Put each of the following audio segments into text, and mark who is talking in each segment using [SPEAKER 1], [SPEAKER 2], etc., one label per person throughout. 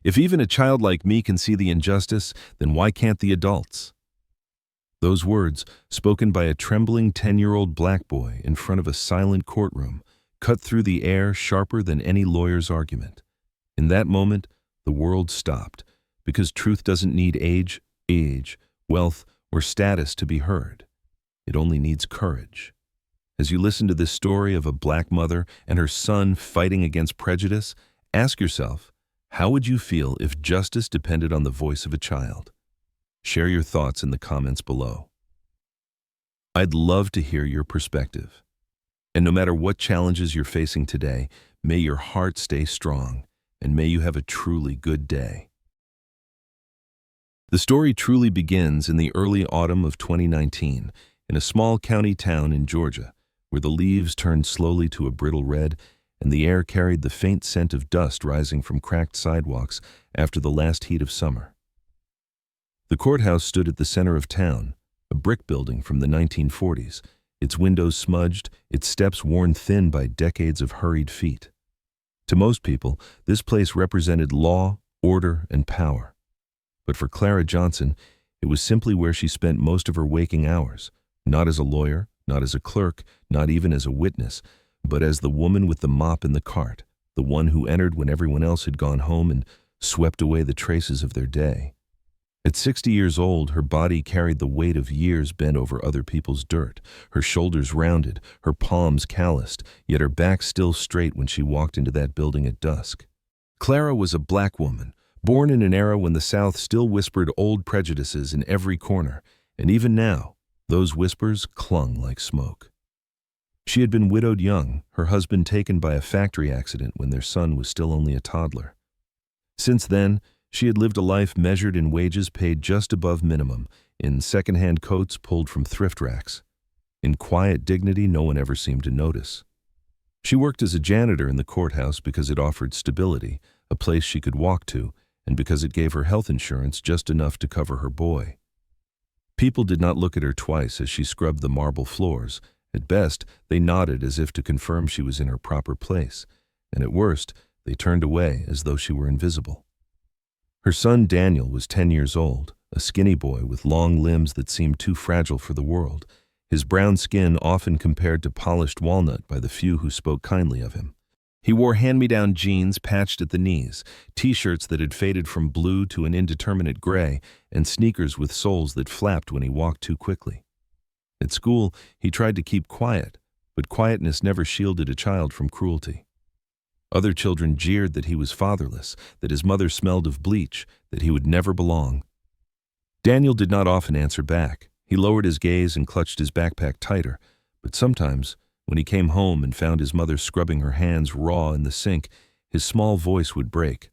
[SPEAKER 1] If even a child like me can see the injustice, then why can't the adults? Those words, spoken by a trembling 10-year-old black boy in front of a silent courtroom, cut through the air sharper than any lawyer's argument. In that moment, the world stopped, because truth doesn't need age, wealth, or status to be heard. It only needs courage. As you listen to this story of a black mother and her son fighting against prejudice, ask yourself, how would you feel if justice depended on the voice of a child? Share your thoughts in the comments below. I'd love to hear your perspective. And no matter what challenges you're facing today, may your heart stay strong, and may you have a truly good day. The story truly begins in the early autumn of 2019, in a small county town in Georgia, where the leaves turned slowly to a brittle red, and the air carried the faint scent of dust rising from cracked sidewalks after the last heat of summer. The courthouse stood at the center of town, a brick building from the 1940s, its windows smudged, its steps worn thin by decades of hurried feet. To most people, this place represented law, order, and power. But for Clara Johnson, it was simply where she spent most of her waking hours, not as a lawyer, not as a clerk, not even as a witness, but as the woman with the mop in the cart, the one who entered when everyone else had gone home and swept away the traces of their day. At 60 years old, her body carried the weight of years bent over other people's dirt, her shoulders rounded, her palms calloused, yet her back still straight when she walked into that building at dusk. Clara was a black woman, born in an era when the South still whispered old prejudices in every corner, and even now, those whispers clung like smoke. She had been widowed young, her husband taken by a factory accident when their son was still only a toddler. Since then, she had lived a life measured in wages paid just above minimum, in second-hand coats pulled from thrift racks. In quiet dignity no one ever seemed to notice. She worked as a janitor in the courthouse because it offered stability, a place she could walk to, and because it gave her health insurance just enough to cover her boy. People did not look at her twice as she scrubbed the marble floors. At best, they nodded as if to confirm she was in her proper place, and at worst, they turned away as though she were invisible. Her son Daniel was 10 years old, a skinny boy with long limbs that seemed too fragile for the world, his brown skin often compared to polished walnut by the few who spoke kindly of him. He wore hand-me-down jeans patched at the knees, t-shirts that had faded from blue to an indeterminate gray, and sneakers with soles that flapped when he walked too quickly. At school, he tried to keep quiet, but quietness never shielded a child from cruelty. Other children jeered that he was fatherless, that his mother smelled of bleach, that he would never belong. Daniel did not often answer back. He lowered his gaze and clutched his backpack tighter, but sometimes, when he came home and found his mother scrubbing her hands raw in the sink, his small voice would break.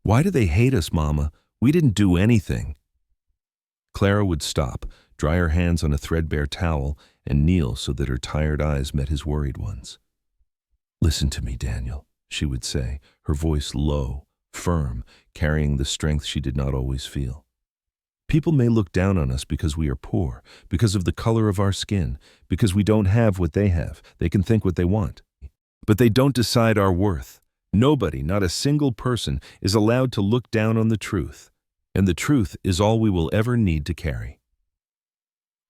[SPEAKER 1] "Why do they hate us, Mama? We didn't do anything." Clara would stop, dry her hands on a threadbare towel, and kneel so that her tired eyes met his worried ones. "Listen to me, Daniel," she would say, her voice low, firm, carrying the strength she did not always feel. "People may look down on us because we are poor, because of the color of our skin, because we don't have what they have. They can think what they want. But they don't decide our worth. Nobody, not a single person, is allowed to look down on the truth. And the truth is all we will ever need to carry."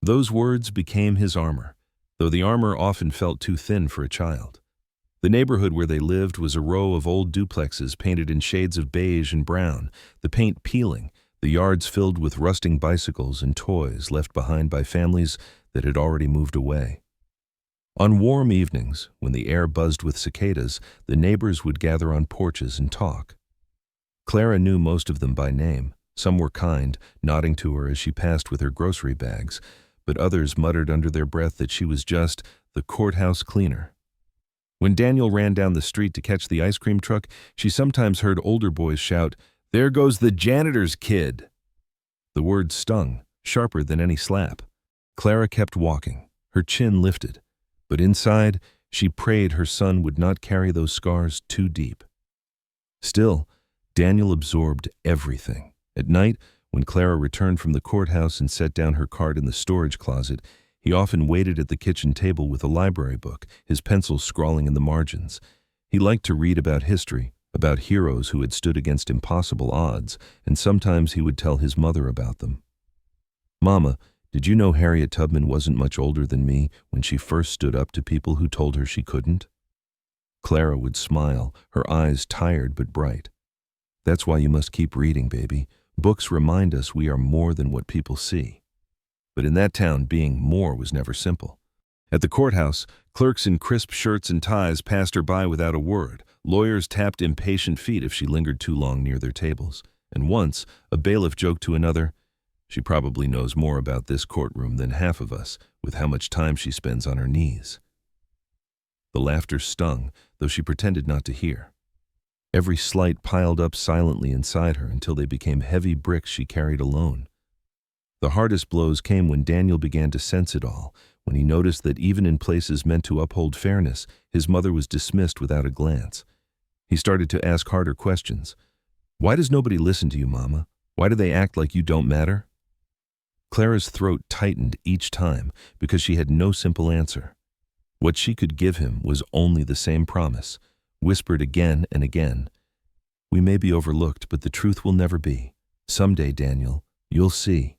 [SPEAKER 1] Those words became his armor, though the armor often felt too thin for a child. The neighborhood where they lived was a row of old duplexes painted in shades of beige and brown, the paint peeling, the yards filled with rusting bicycles and toys left behind by families that had already moved away. On warm evenings, when the air buzzed with cicadas, the neighbors would gather on porches and talk. Clara knew most of them by name. Some were kind, nodding to her as she passed with her grocery bags, but others muttered under their breath that she was just the courthouse cleaner. When Daniel ran down the street to catch the ice cream truck, she sometimes heard older boys shout, "There goes the janitor's kid!" The words stung, sharper than any slap. Clara kept walking, her chin lifted, but inside, she prayed her son would not carry those scars too deep. Still, Daniel absorbed everything. At night, when Clara returned from the courthouse and set down her cart in the storage closet, he often waited at the kitchen table with a library book, his pencil scrawling in the margins. He liked to read about history, about heroes who had stood against impossible odds, and sometimes he would tell his mother about them. "Mama, did you know Harriet Tubman wasn't much older than me when she first stood up to people who told her she couldn't?" Clara would smile, her eyes tired but bright. "That's why you must keep reading, baby. Books remind us we are more than what people see." But in that town, being more was never simple. At the courthouse, clerks in crisp shirts and ties passed her by without a word. Lawyers tapped impatient feet if she lingered too long near their tables. And once, a bailiff joked to another, "She probably knows more about this courtroom than half of us, with how much time she spends on her knees." The laughter stung, though she pretended not to hear. Every slight piled up silently inside her until they became heavy bricks she carried alone. The hardest blows came when Daniel began to sense it all, when he noticed that even in places meant to uphold fairness, his mother was dismissed without a glance. He started to ask harder questions. "Why does nobody listen to you, Mama? Why do they act like you don't matter?" Clara's throat tightened each time because she had no simple answer. What she could give him was only the same promise, whispered again and again. "We may be overlooked, but the truth will never be. Someday, Daniel, you'll see.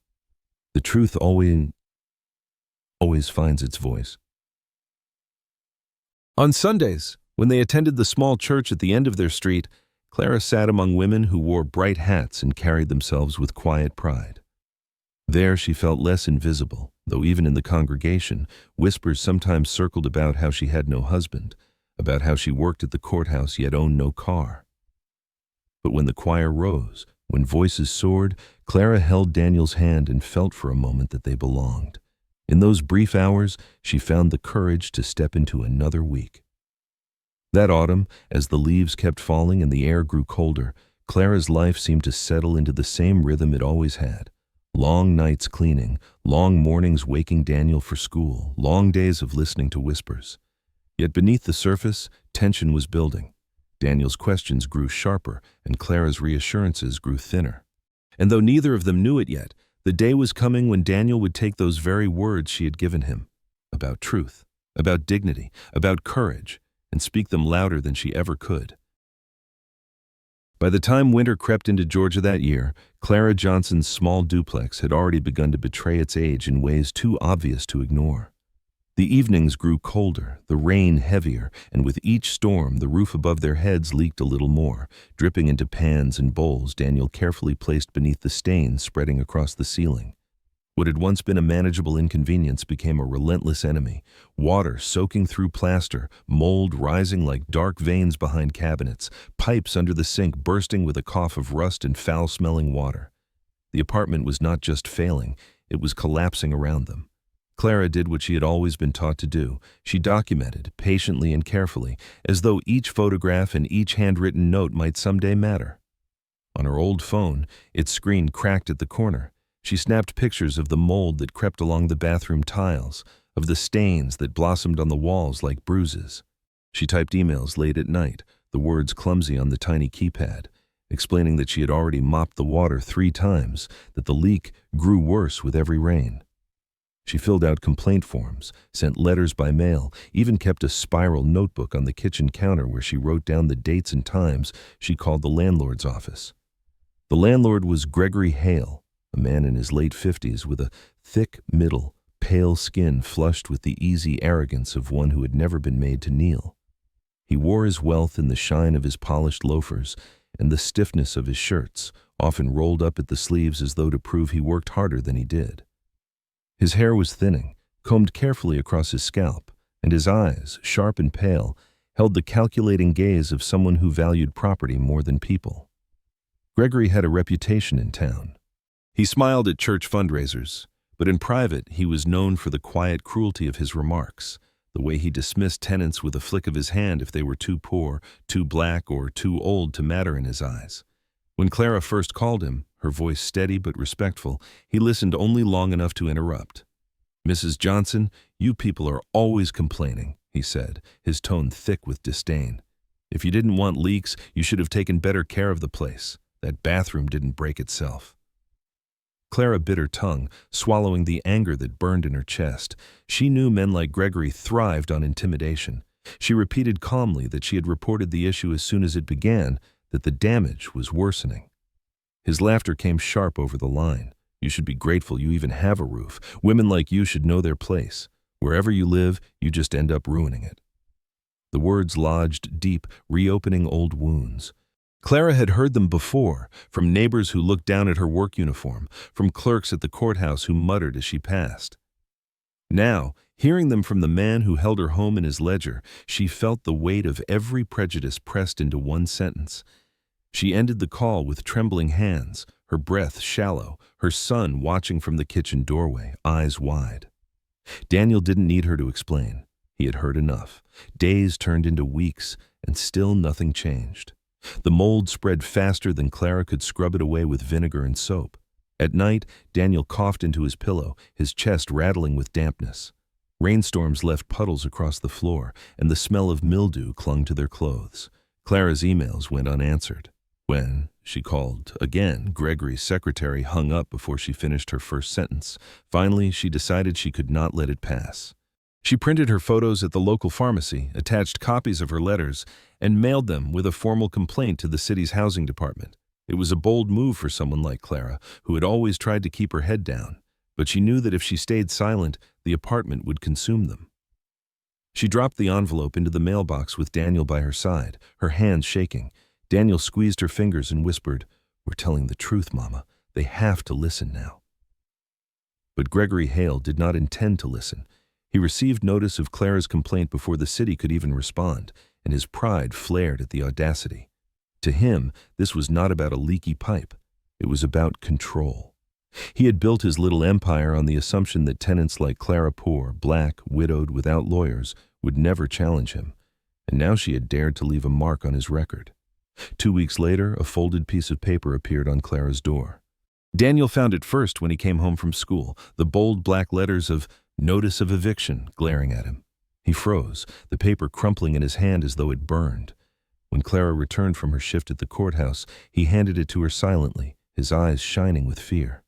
[SPEAKER 1] The truth always finds its voice." On Sundays, when they attended the small church at the end of their street, Clara sat among women who wore bright hats and carried themselves with quiet pride. There she felt less invisible, though even in the congregation, whispers sometimes circled about how she had no husband, about how she worked at the courthouse yet owned no car. But when the choir rose, when voices soared, Clara held Daniel's hand and felt for a moment that they belonged. In those brief hours, she found the courage to step into another week. That autumn, as the leaves kept falling and the air grew colder, Clara's life seemed to settle into the same rhythm it always had. Long nights cleaning, long mornings waking Daniel for school, long days of listening to whispers. Yet beneath the surface, tension was building. Daniel's questions grew sharper, and Clara's reassurances grew thinner. And though neither of them knew it yet, the day was coming when Daniel would take those very words she had given him, about truth, about dignity, about courage, and speak them louder than she ever could. By the time winter crept into Georgia that year, Clara Johnson's small duplex had already begun to betray its age in ways too obvious to ignore. The evenings grew colder, the rain heavier, and with each storm the roof above their heads leaked a little more, dripping into pans and bowls Daniel carefully placed beneath the stains spreading across the ceiling. What had once been a manageable inconvenience became a relentless enemy. Water soaking through plaster, mold rising like dark veins behind cabinets, pipes under the sink bursting with a cough of rust and foul-smelling water. The apartment was not just failing, it was collapsing around them. Clara did what she had always been taught to do. She documented, patiently and carefully, as though each photograph and each handwritten note might someday matter. On her old phone, its screen cracked at the corner. She snapped pictures of the mold that crept along the bathroom tiles, of the stains that blossomed on the walls like bruises. She typed emails late at night, the words clumsy on the tiny keypad, explaining that she had already mopped the water 3 times, that the leak grew worse with every rain. She filled out complaint forms, sent letters by mail, even kept a spiral notebook on the kitchen counter where she wrote down the dates and times she called the landlord's office. The landlord was Gregory Hale, a man in his late 50s with a thick middle, pale skin flushed with the easy arrogance of one who had never been made to kneel. He wore his wealth in the shine of his polished loafers and the stiffness of his shirts, often rolled up at the sleeves as though to prove he worked harder than he did. His hair was thinning, combed carefully across his scalp, and his eyes, sharp and pale, held the calculating gaze of someone who valued property more than people. Gregory had a reputation in town. He smiled at church fundraisers, but in private he was known for the quiet cruelty of his remarks, the way he dismissed tenants with a flick of his hand if they were too poor, too black, or too old to matter in his eyes. When Clara first called him, her voice steady but respectful, he listened only long enough to interrupt. "Mrs. Johnson, you people are always complaining," he said, his tone thick with disdain. "If you didn't want leaks, you should have taken better care of the place. That bathroom didn't break itself." Clara bit her tongue, swallowing the anger that burned in her chest. She knew men like Gregory thrived on intimidation. She repeated calmly that she had reported the issue as soon as it began, that the damage was worsening. His laughter came sharp over the line. You should be grateful you even have a roof. Women like you should know their place. Wherever you live, you just end up ruining it. The words lodged deep, reopening old wounds. Clara had heard them before, from neighbors who looked down at her work uniform, from clerks at the courthouse who muttered as she passed. Now, hearing them from the man who held her home in his ledger, she felt the weight of every prejudice pressed into one sentence. She ended the call with trembling hands, her breath shallow, her son watching from the kitchen doorway, eyes wide. Daniel didn't need her to explain. He had heard enough. Days turned into weeks, and still nothing changed. The mold spread faster than Clara could scrub it away with vinegar and soap. At night, Daniel coughed into his pillow, his chest rattling with dampness. Rainstorms left puddles across the floor, and the smell of mildew clung to their clothes. Clara's emails went unanswered. When she called again, Gregory's secretary hung up before she finished her first sentence. Finally, she decided she could not let it pass. She printed her photos at the local pharmacy, attached copies of her letters, and mailed them with a formal complaint to the city's housing department. It was a bold move for someone like Clara, who had always tried to keep her head down, but she knew that if she stayed silent, the apartment would consume them. She dropped the envelope into the mailbox with Daniel by her side, her hands shaking. Daniel squeezed her fingers and whispered, "We're telling the truth, Mama. They have to listen now." But Gregory Hale did not intend to listen. He received notice of Clara's complaint before the city could even respond, and his pride flared at the audacity. To him, this was not about a leaky pipe. It was about control. He had built his little empire on the assumption that tenants like Clara Poor, black, widowed, without lawyers, would never challenge him, and now she had dared to leave a mark on his record. 2 weeks later, a folded piece of paper appeared on Clara's door. Daniel found it first when he came home from school, the bold black letters of "Notice of Eviction" glaring at him. He froze, the paper crumpling in his hand as though it burned. When Clara returned from her shift at the courthouse, he handed it to her silently, his eyes shining with fear.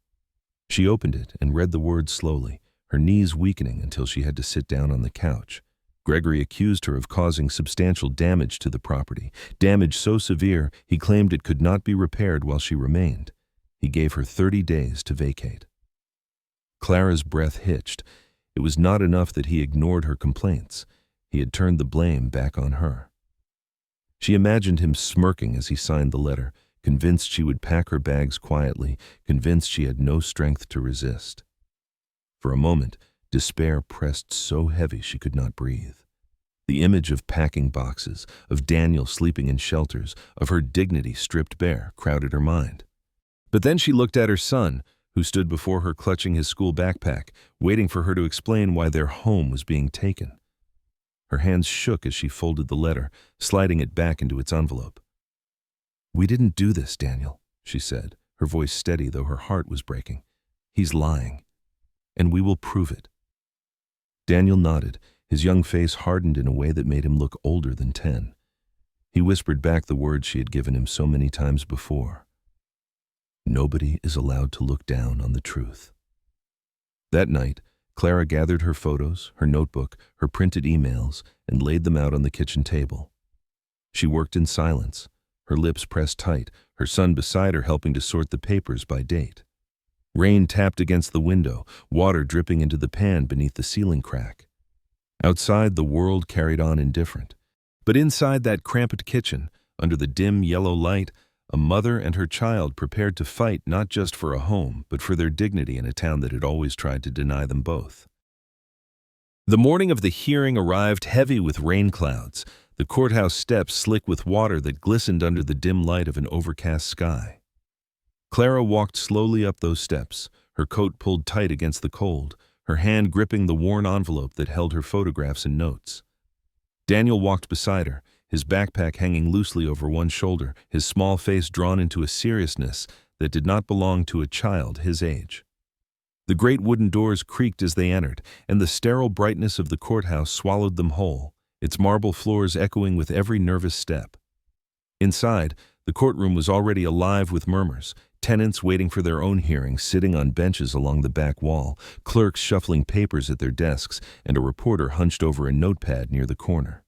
[SPEAKER 1] She opened it and read the words slowly, her knees weakening until she had to sit down on the couch. Gregory accused her of causing substantial damage to the property, damage so severe he claimed it could not be repaired while she remained. He gave her 30 days to vacate. Clara's breath hitched. It was not enough that he ignored her complaints. He had turned the blame back on her. She imagined him smirking as he signed the letter, convinced she would pack her bags quietly, convinced she had no strength to resist. For a moment, despair pressed so heavy she could not breathe. The image of packing boxes, of Daniel sleeping in shelters, of her dignity stripped bare, crowded her mind. But then she looked at her son, who stood before her clutching his school backpack, waiting for her to explain why their home was being taken. Her hands shook as she folded the letter, sliding it back into its envelope. "We didn't do this, Daniel," she said, her voice steady though her heart was breaking. "He's lying, and we will prove it." Daniel nodded, his young face hardened in a way that made him look older than 10. He whispered back the words she had given him so many times before. "Nobody is allowed to look down on the truth." That night, Clara gathered her photos, her notebook, her printed emails, and laid them out on the kitchen table. She worked in silence, her lips pressed tight, her son beside her helping to sort the papers by date. Rain tapped against the window, water dripping into the pan beneath the ceiling crack. Outside, the world carried on indifferent. But inside that cramped kitchen, under the dim yellow light, a mother and her child prepared to fight not just for a home, but for their dignity in a town that had always tried to deny them both. The morning of the hearing arrived heavy with rain clouds, the courthouse steps slick with water that glistened under the dim light of an overcast sky. Clara walked slowly up those steps, her coat pulled tight against the cold, her hand gripping the worn envelope that held her photographs and notes. Daniel walked beside her, his backpack hanging loosely over one shoulder, his small face drawn into a seriousness that did not belong to a child his age. The great wooden doors creaked as they entered, and the sterile brightness of the courthouse swallowed them whole, its marble floors echoing with every nervous step. Inside, the courtroom was already alive with murmurs, tenants waiting for their own hearings sitting on benches along the back wall, clerks shuffling papers at their desks, and a reporter hunched over a notepad near the corner.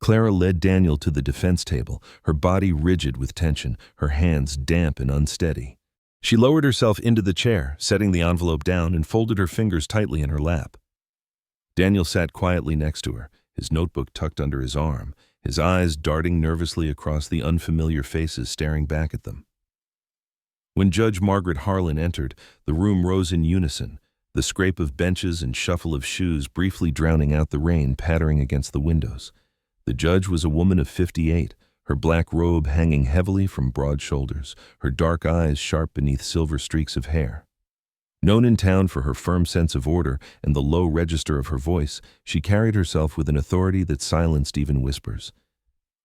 [SPEAKER 1] Clara led Daniel to the defense table, her body rigid with tension, her hands damp and unsteady. She lowered herself into the chair, setting the envelope down, and folded her fingers tightly in her lap. Daniel sat quietly next to her, his notebook tucked under his arm, his eyes darting nervously across the unfamiliar faces staring back at them. When Judge Margaret Harlan entered, the room rose in unison, the scrape of benches and shuffle of shoes briefly drowning out the rain pattering against the windows. The judge was a woman of 58, her black robe hanging heavily from broad shoulders, her dark eyes sharp beneath silver streaks of hair. Known in town for her firm sense of order and the low register of her voice, she carried herself with an authority that silenced even whispers.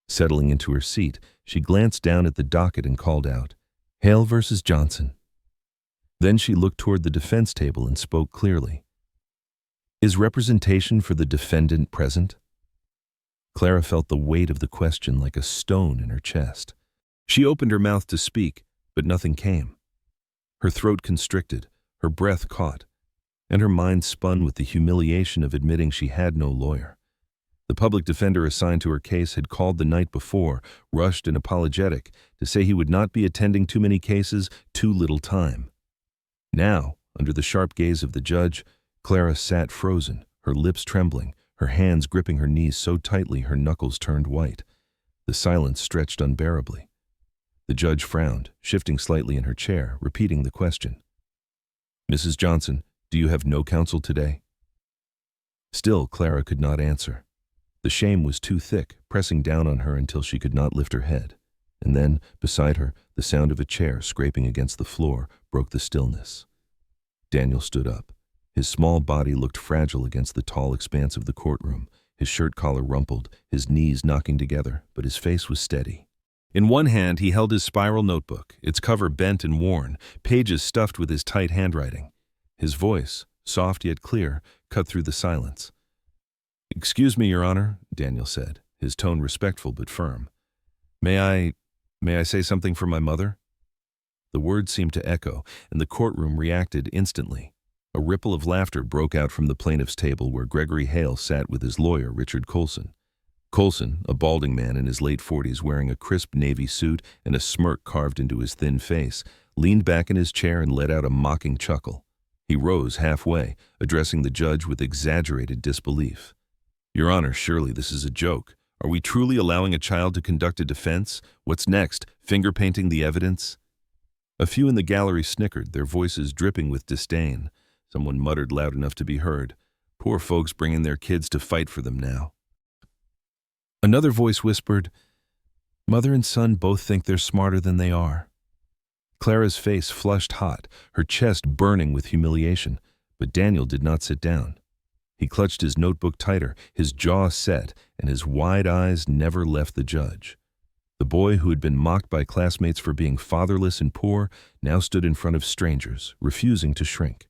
[SPEAKER 1] Settling into her seat, she glanced down at the docket and called out, "Hale versus Johnson." Then she looked toward the defense table and spoke clearly. "Is representation for the defendant present?" Clara felt the weight of the question like a stone in her chest. She opened her mouth to speak, but nothing came. Her throat constricted, her breath caught, and her mind spun with the humiliation of admitting she had no lawyer. The public defender assigned to her case had called the night before, rushed and apologetic, to say he would not be attending too many cases, too little time. Now, under the sharp gaze of the judge, Clara sat frozen, her lips trembling, her hands gripping her knees so tightly her knuckles turned white. The silence stretched unbearably. The judge frowned, shifting slightly in her chair, repeating the question. "Mrs. Johnson, do you have no counsel today?" Still, Clara could not answer. The shame was too thick, pressing down on her until she could not lift her head. And then, beside her, the sound of a chair scraping against the floor broke the stillness. Daniel stood up. His small body looked fragile against the tall expanse of the courtroom, his shirt collar rumpled, his knees knocking together, but his face was steady. In one hand, he held his spiral notebook, its cover bent and worn, pages stuffed with his tight handwriting. His voice, soft yet clear, cut through the silence. "Excuse me, Your Honor," Daniel said, his tone respectful but firm. May I say something for my mother?" The words seemed to echo, and the courtroom reacted instantly. A ripple of laughter broke out from the plaintiff's table where Gregory Hale sat with his lawyer, Richard Coulson. Coulson, a balding man in his late 40s wearing a crisp navy suit and a smirk carved into his thin face, leaned back in his chair and let out a mocking chuckle. He rose halfway, addressing the judge with exaggerated disbelief. "Your Honor, surely this is a joke. Are we truly allowing a child to conduct a defense? What's next? Finger painting the evidence?" A few in the gallery snickered, their voices dripping with disdain. Someone muttered loud enough to be heard, "Poor folks bringing their kids to fight for them now." Another voice whispered, "Mother and son both think they're smarter than they are." Clara's face flushed hot, her chest burning with humiliation, but Daniel did not sit down. He clutched his notebook tighter, his jaw set, and his wide eyes never left the judge. The boy who had been mocked by classmates for being fatherless and poor now stood in front of strangers, refusing to shrink.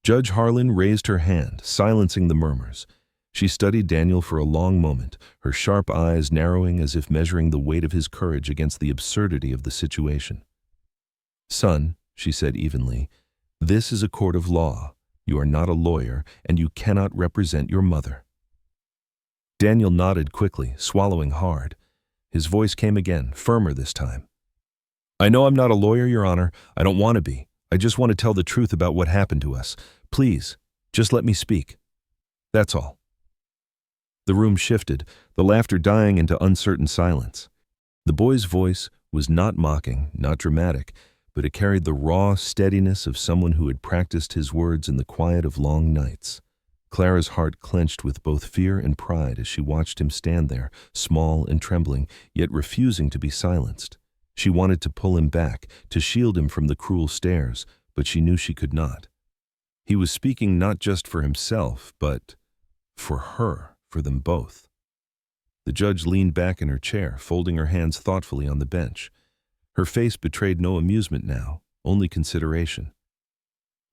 [SPEAKER 1] Judge Harlan raised her hand, silencing the murmurs. She studied Daniel for a long moment, her sharp eyes narrowing as if measuring the weight of his courage against the absurdity of the situation. "Son," she said evenly, "this is a court of law. You are not a lawyer, and you cannot represent your mother." Daniel nodded quickly, swallowing hard. His voice came again, firmer this time. "I know I'm not a lawyer, Your Honor. I don't want to be. I just want to tell the truth about what happened to us. Please, just let me speak. That's all." The room shifted, the laughter dying into uncertain silence. The boy's voice was not mocking, not dramatic, but it carried the raw steadiness of someone who had practiced his words in the quiet of long nights. Clara's heart clenched with both fear and pride as she watched him stand there, small and trembling, yet refusing to be silenced. She wanted to pull him back, to shield him from the cruel stares, but she knew she could not. He was speaking not just for himself, but for her. For them both. The judge leaned back in her chair, folding her hands thoughtfully on the bench. Her face betrayed no amusement now, only consideration.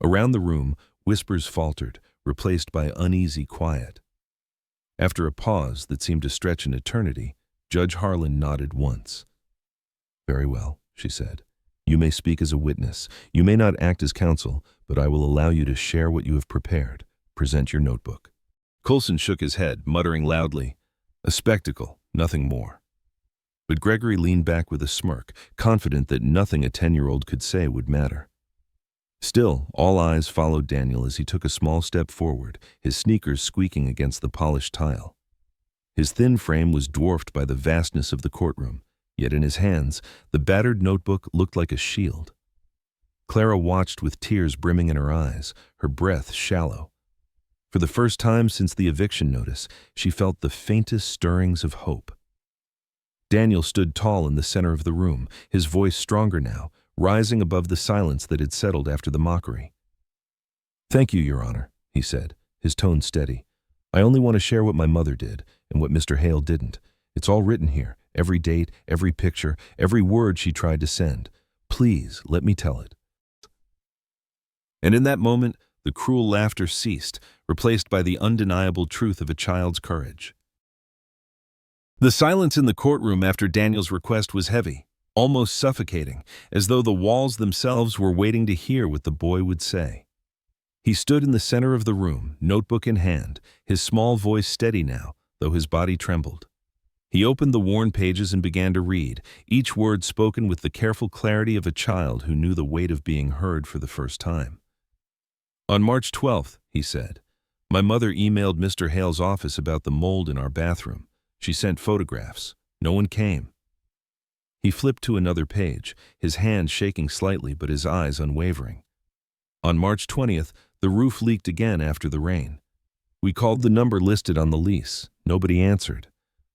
[SPEAKER 1] Around the room, whispers faltered, replaced by uneasy quiet. After a pause that seemed to stretch an eternity, Judge Harlan nodded once. "Very well," she said. "You may speak as a witness. You may not act as counsel, but I will allow you to share what you have prepared. Present your notebook." Coulson shook his head, muttering loudly, A spectacle, nothing more. But Gregory leaned back with a smirk, confident that nothing a 10-year-old could say would matter. Still, all eyes followed Daniel as he took a small step forward, his sneakers squeaking against the polished tile. His thin frame was dwarfed by the vastness of the courtroom, yet in his hands, the battered notebook looked like a shield. Clara watched with tears brimming in her eyes, her breath shallow. For the first time since the eviction notice, she felt the faintest stirrings of hope. Daniel stood tall in the center of the room, his voice stronger now, rising above the silence that had settled after the mockery. "Thank you, Your Honor," he said, his tone steady. "I only want to share what my mother did, and what Mr. Hale didn't. It's all written here, every date, every picture, every word she tried to send. Please, let me tell it." And in that moment, the cruel laughter ceased, replaced by the undeniable truth of a child's courage. The silence in the courtroom after Daniel's request was heavy, almost suffocating, as though the walls themselves were waiting to hear what the boy would say. He stood in the center of the room, notebook in hand, his small voice steady now, though his body trembled. He opened the worn pages and began to read, each word spoken with the careful clarity of a child who knew the weight of being heard for the first time. "On March 12th, he said, "my mother emailed Mr. Hale's office about the mold in our bathroom. She sent photographs. No one came." He flipped to another page, his hand shaking slightly but his eyes unwavering. "On March 20th, the roof leaked again after the rain. We called the number listed on the lease. Nobody answered.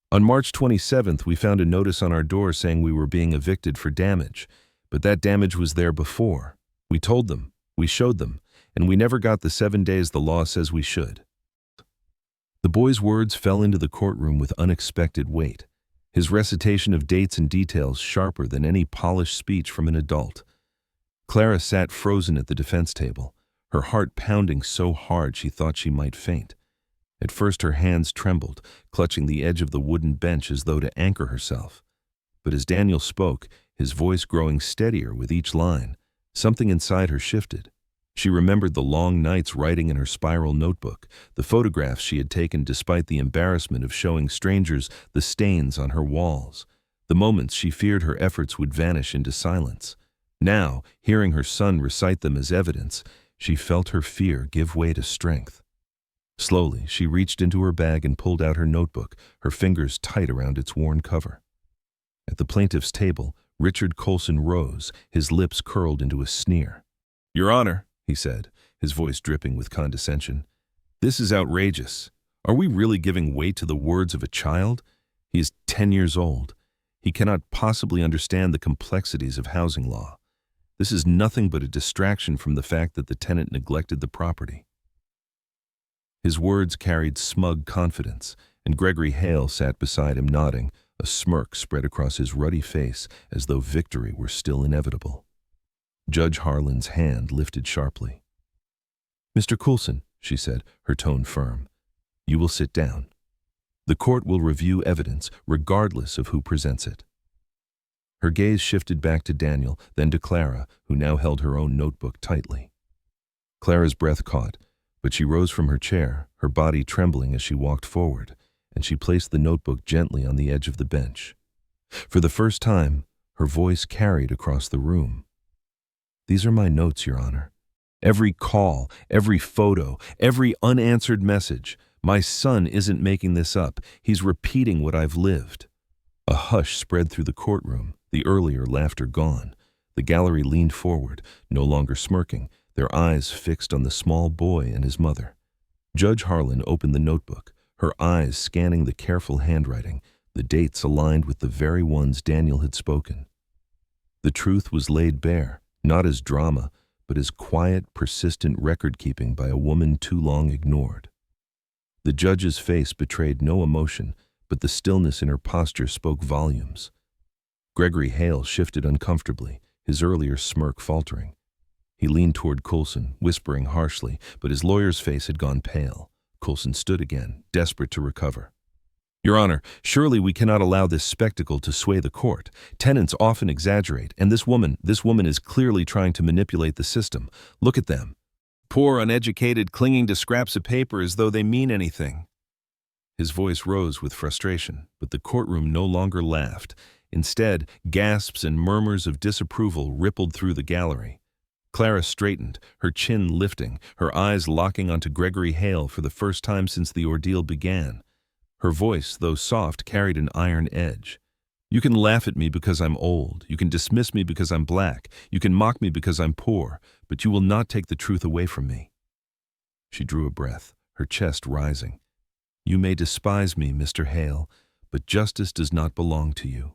[SPEAKER 1] On March 27th, we found a notice on our door saying we were being evicted for damage, but that damage was there before. We told them, we showed them, and we never got the 7 days the law says we should." The boy's words fell into the courtroom with unexpected weight, his recitation of dates and details sharper than any polished speech from an adult. Clara sat frozen at the defense table, her heart pounding so hard she thought she might faint. At first her hands trembled, clutching the edge of the wooden bench as though to anchor herself. But as Daniel spoke, his voice growing steadier with each line, something inside her shifted. She remembered the long nights writing in her spiral notebook, the photographs she had taken despite the embarrassment of showing strangers the stains on her walls, the moments she feared her efforts would vanish into silence. Now, hearing her son recite them as evidence, she felt her fear give way to strength. Slowly, she reached into her bag and pulled out her notebook, her fingers tight around its worn cover. At the plaintiff's table, Richard Colson rose, his lips curled into a sneer. "Your Honor," he said, his voice dripping with condescension, "this is outrageous. Are we really giving weight to the words of a child? He is 10 years old. He cannot possibly understand the complexities of housing law. This is nothing but a distraction from the fact that the tenant neglected the property." His words carried smug confidence, and Gregory Hale sat beside him nodding, a smirk spread across his ruddy face as though victory were still inevitable. Judge Harlan's hand lifted sharply. "Mr. Coulson," she said, her tone firm, "you will sit down. The court will review evidence regardless of who presents it." Her gaze shifted back to Daniel, then to Clara, who now held her own notebook tightly. Clara's breath caught, but she rose from her chair, her body trembling as she walked forward, and she placed the notebook gently on the edge of the bench. For the first time, her voice carried across the room. "These are my notes, Your Honor. Every call, every photo, every unanswered message. My son isn't making this up. He's repeating what I've lived." A hush spread through the courtroom, the earlier laughter gone. The gallery leaned forward, no longer smirking, their eyes fixed on the small boy and his mother. Judge Harlan opened the notebook, her eyes scanning the careful handwriting, the dates aligned with the very ones Daniel had spoken. The truth was laid bare, not as drama, but as quiet, persistent record-keeping by a woman too long ignored. The judge's face betrayed no emotion, but the stillness in her posture spoke volumes. Gregory Hale shifted uncomfortably, his earlier smirk faltering. He leaned toward Coulson, whispering harshly, but his lawyer's face had gone pale. Coulson stood again, desperate to recover. "Your Honor, surely we cannot allow this spectacle to sway the court. Tenants often exaggerate, and this woman is clearly trying to manipulate the system. Look at them. Poor, uneducated, clinging to scraps of paper as though they mean anything." His voice rose with frustration, but the courtroom no longer laughed. Instead, gasps and murmurs of disapproval rippled through the gallery. Clara straightened, her chin lifting, her eyes locking onto Gregory Hale for the first time since the ordeal began. Her voice, though soft, carried an iron edge. "You can laugh at me because I'm old. You can dismiss me because I'm black. You can mock me because I'm poor. But you will not take the truth away from me." She drew a breath, her chest rising. "You may despise me, Mr. Hale, but justice does not belong to you."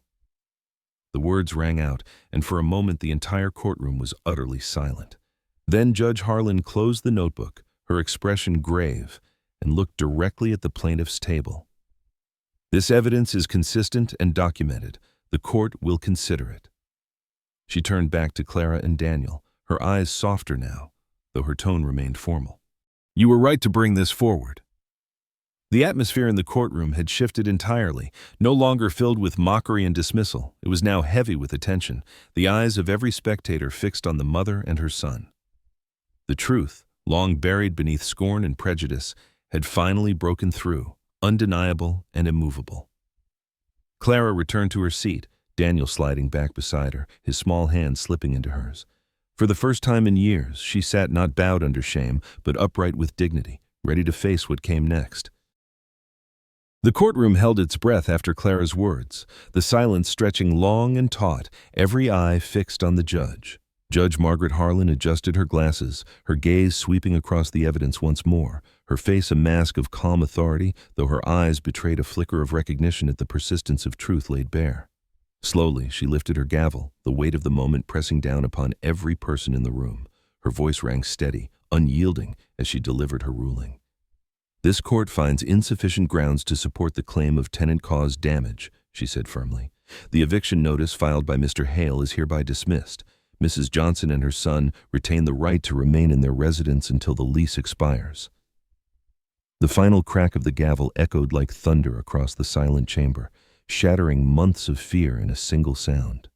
[SPEAKER 1] The words rang out, and for a moment the entire courtroom was utterly silent. Then Judge Harlan closed the notebook, her expression grave, and looked directly at the plaintiff's table. "This evidence is consistent and documented. The court will consider it." She turned back to Clara and Daniel, her eyes softer now, though her tone remained formal. "You were right to bring this forward." The atmosphere in the courtroom had shifted entirely, no longer filled with mockery and dismissal. It was now heavy with attention, the eyes of every spectator fixed on the mother and her son. The truth, long buried beneath scorn and prejudice, had finally broken through, undeniable and immovable. Clara returned to her seat, Daniel sliding back beside her, his small hand slipping into hers. For the first time in years, she sat not bowed under shame, but upright with dignity, ready to face what came next. The courtroom held its breath after Clara's words, the silence stretching long and taut, every eye fixed on the judge. Judge Margaret Harlan adjusted her glasses, her gaze sweeping across the evidence once more, her face a mask of calm authority, though her eyes betrayed a flicker of recognition at the persistence of truth laid bare. Slowly, she lifted her gavel, the weight of the moment pressing down upon every person in the room. Her voice rang steady, unyielding, as she delivered her ruling. "This court finds insufficient grounds to support the claim of tenant-caused damage," she said firmly. "The eviction notice filed by Mr. Hale is hereby dismissed. Mrs. Johnson and her son retain the right to remain in their residence until the lease expires." The final crack of the gavel echoed like thunder across the silent chamber, shattering months of fear in a single sound.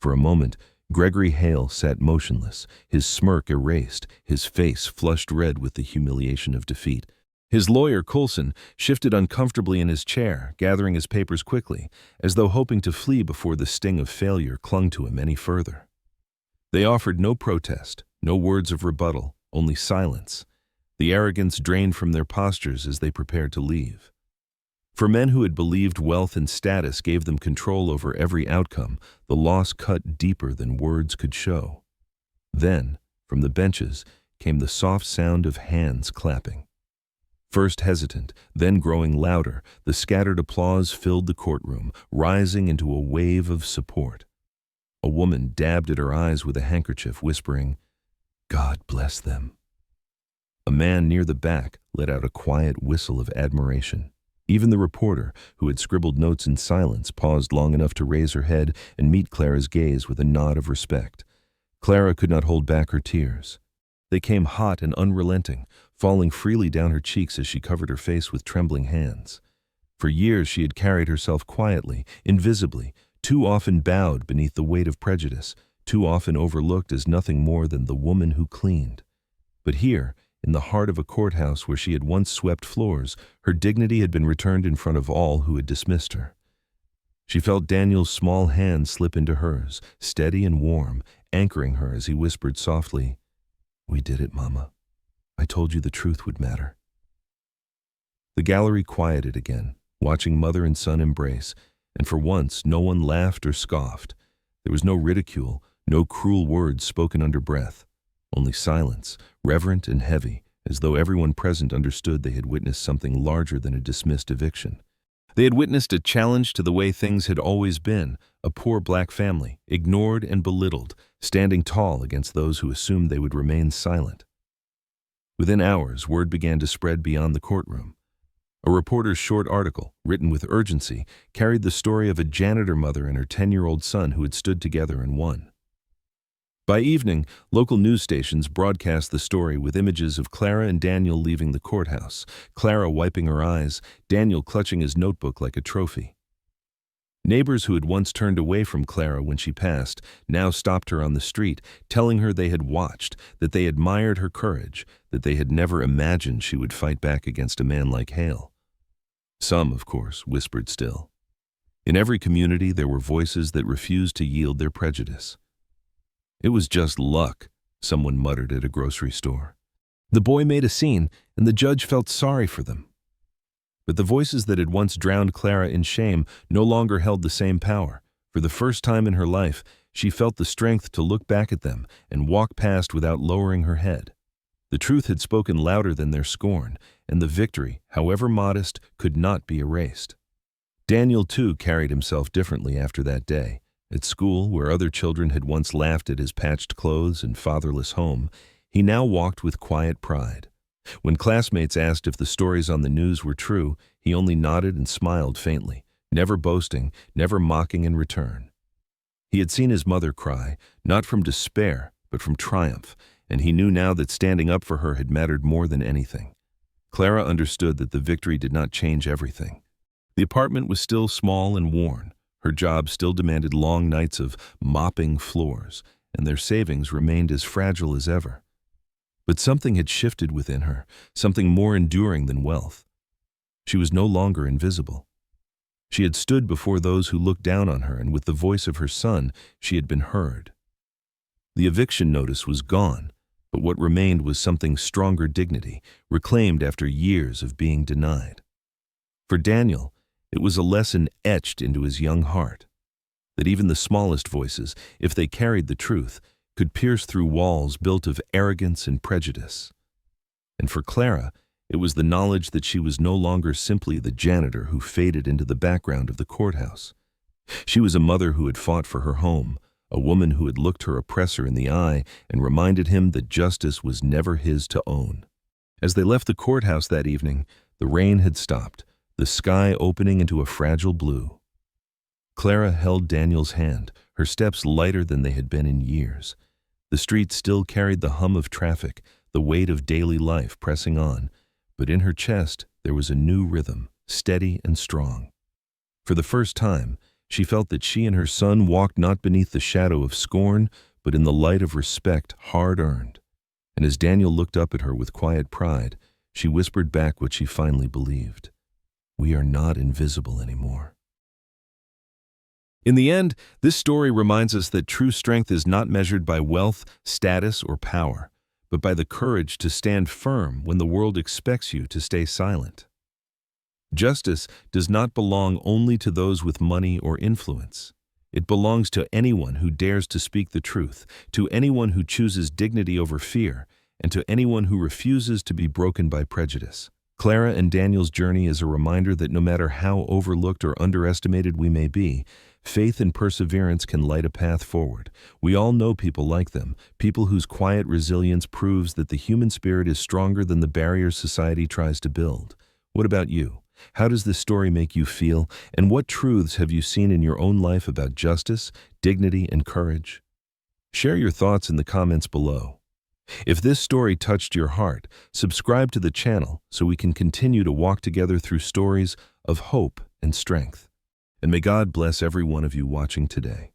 [SPEAKER 1] For a moment, Gregory Hale sat motionless, his smirk erased, his face flushed red with the humiliation of defeat. His lawyer, Coulson, shifted uncomfortably in his chair, gathering his papers quickly, as though hoping to flee before the sting of failure clung to him any further. They offered no protest, no words of rebuttal, only silence. The arrogance drained from their postures as they prepared to leave. For men who had believed wealth and status gave them control over every outcome, the loss cut deeper than words could show. Then, from the benches, came the soft sound of hands clapping. First hesitant, then growing louder, the scattered applause filled the courtroom, rising into a wave of support. A woman dabbed at her eyes with a handkerchief, whispering, "God bless them." A man near the back let out a quiet whistle of admiration. Even the reporter, who had scribbled notes in silence, paused long enough to raise her head and meet Clara's gaze with a nod of respect. Clara could not hold back her tears. They came hot and unrelenting, falling freely down her cheeks as she covered her face with trembling hands. For years she had carried herself quietly, invisibly, too often bowed beneath the weight of prejudice, too often overlooked as nothing more than the woman who cleaned. But here, in the heart of a courthouse where she had once swept floors, her dignity had been returned in front of all who had dismissed her. She felt Daniel's small hand slip into hers, steady and warm, anchoring her as he whispered softly, "We did it, Mama. I told you the truth would matter." The gallery quieted again, watching mother and son embrace, and for once no one laughed or scoffed. There was no ridicule, no cruel words spoken under breath, only silence, reverent and heavy, as though everyone present understood they had witnessed something larger than a dismissed eviction. They had witnessed a challenge to the way things had always been, a poor black family, ignored and belittled, standing tall against those who assumed they would remain silent. Within hours, word began to spread beyond the courtroom. A reporter's short article, written with urgency, carried the story of a janitor mother and her 10-year-old son who had stood together and won. By evening, local news stations broadcast the story with images of Clara and Daniel leaving the courthouse, Clara wiping her eyes, Daniel clutching his notebook like a trophy. Neighbors who had once turned away from Clara when she passed now stopped her on the street, telling her they had watched, that they admired her courage, that they had never imagined she would fight back against a man like Hale. Some, of course, whispered still. In every community there were voices that refused to yield their prejudice. "It was just luck," someone muttered at a grocery store. The boy made a scene, and the judge felt sorry for them. But the voices that had once drowned Clara in shame no longer held the same power. For the first time in her life, she felt the strength to look back at them and walk past without lowering her head. The truth had spoken louder than their scorn, and the victory, however modest, could not be erased. Daniel, too, carried himself differently after that day. At school, where other children had once laughed at his patched clothes and fatherless home, he now walked with quiet pride. When classmates asked if the stories on the news were true, he only nodded and smiled faintly, never boasting, never mocking in return. He had seen his mother cry, not from despair, but from triumph, and he knew now that standing up for her had mattered more than anything. Clara understood that the victory did not change everything. The apartment was still small and worn. Her job still demanded long nights of mopping floors, and their savings remained as fragile as ever. But something had shifted within her, something more enduring than wealth. She was no longer invisible. She had stood before those who looked down on her, and with the voice of her son, she had been heard. The eviction notice was gone, but what remained was something stronger: dignity, reclaimed after years of being denied. For Daniel, it was a lesson etched into his young heart, that even the smallest voices, if they carried the truth, could pierce through walls built of arrogance and prejudice. And for Clara, it was the knowledge that she was no longer simply the janitor who faded into the background of the courthouse. She was a mother who had fought for her home, a woman who had looked her oppressor in the eye and reminded him that justice was never his to own. As they left the courthouse that evening, the rain had stopped, the sky opening into a fragile blue. Clara held Daniel's hand, her steps lighter than they had been in years. The street still carried the hum of traffic, the weight of daily life pressing on, but in her chest there was a new rhythm, steady and strong. For the first time, she felt that she and her son walked not beneath the shadow of scorn, but in the light of respect hard-earned. And as Daniel looked up at her with quiet pride, she whispered back what she finally believed: "We are not invisible anymore." In the end, this story reminds us that true strength is not measured by wealth, status, or power, but by the courage to stand firm when the world expects you to stay silent. Justice does not belong only to those with money or influence. It belongs to anyone who dares to speak the truth, to anyone who chooses dignity over fear, and to anyone who refuses to be broken by prejudice. Clara and Daniel's journey is a reminder that no matter how overlooked or underestimated we may be, faith and perseverance can light a path forward. We all know people like them, people whose quiet resilience proves that the human spirit is stronger than the barriers society tries to build. What about you? How does this story make you feel? And what truths have you seen in your own life about justice, dignity, and courage? Share your thoughts in the comments below. If this story touched your heart, subscribe to the channel so we can continue to walk together through stories of hope and strength. And may God bless every one of you watching today.